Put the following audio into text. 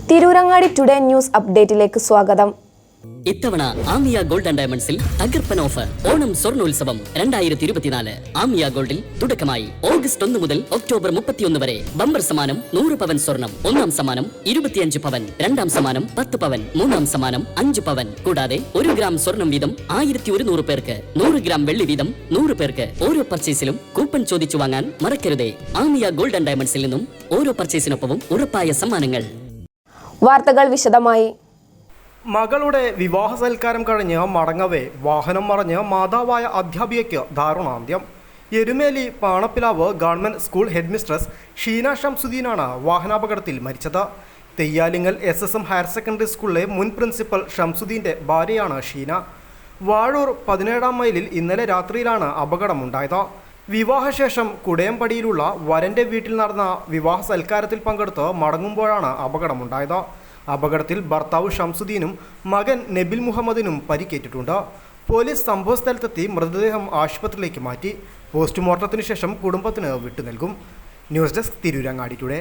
Tirurangadi today news അപ്ഡേറ്റിലേക്ക് സ്വാഗതം. ഇത്തവണ Amiya gold and ഡയമണ്ട്സിൽ തകർപ്പൻ ഓഫർ ഓണം സ്വർണ്ണോത്സവം 2024. ആമിയ ഗോൾഡിൽ തുടക്കമായി ഓഗസ്റ്റ് 1 മുതൽ ഒക്ടോബർ 31 വരെ ബമ്പർ സമ്മാനം 100 പവൻ സ്വർണം, ഒന്നാം സമ്മാനം 25 പവൻ, രണ്ടാം സമ്മാനം 10 പവൻ, മൂന്നാം സമ്മാനം 5 പവൻ. കൂടാതെ 1 ഗ്രാം സ്വർണം വീതം 1100 പേർക്ക്, 100 ഗ്രാം വെള്ളി വീതം 100 പേർക്ക്. ഓരോ പർച്ചേസിലും കൂപ്പൺ ചോദിച്ചു വാങ്ങാൻ മറക്കരുതേ. ആമിയ ഗോൾഡ് ആൻഡ് ഡയമണ്ട്സിൽ നിന്നും ഓരോ പർച്ചേസിനൊപ്പവും ഉറപ്പായ സമ്മാനങ്ങൾ. വാർത്തകൾ വിശദമായി. മകളുടെ വിവാഹ സൽക്കാരം കഴിഞ്ഞ് മടങ്ങവേ വാഹനം മറിഞ്ഞ് മാതാവായ അധ്യാപികയ്ക്ക് ദാരുണാന്ത്യം. Erumeli Panappilavu government school headmistress Sheena ഷംസുദ്ദീനാണ് വാഹനാപകടത്തിൽ മരിച്ചത്. തെയ്യാലിങ്ങൽ SSM ഹയർ സെക്കൻഡറി സ്കൂളിലെ മുൻ പ്രിൻസിപ്പൽ ഷംസുദ്ദീൻ്റെ ഭാര്യയാണ് ഷീന. വാഴൂർ 17-ാം മൈലിൽ ഇന്നലെ രാത്രിയിലാണ് അപകടമുണ്ടായത്. വിവാഹശേഷം കുടയംപടിയിലുള്ള വരൻ്റെ വീട്ടിൽ നടന്ന വിവാഹ സൽക്കാരത്തിൽ പങ്കെടുത്ത് മടങ്ങുമ്പോഴാണ് അപകടമുണ്ടായത്. അപകടത്തിൽ ഭർത്താവ് ഷംസുദ്ദീനും മകൻ നബിൽ മുഹമ്മദിനും പരിക്കേറ്റിട്ടുണ്ട്. പോലീസ് സംഭവസ്ഥലത്തെത്തി മൃതദേഹം ആശുപത്രിയിലേക്ക് മാറ്റി. പോസ്റ്റ്മോർട്ടത്തിന് ശേഷം കുടുംബത്തിന് വിട്ടുനൽകും. News desk Tirurangadi today.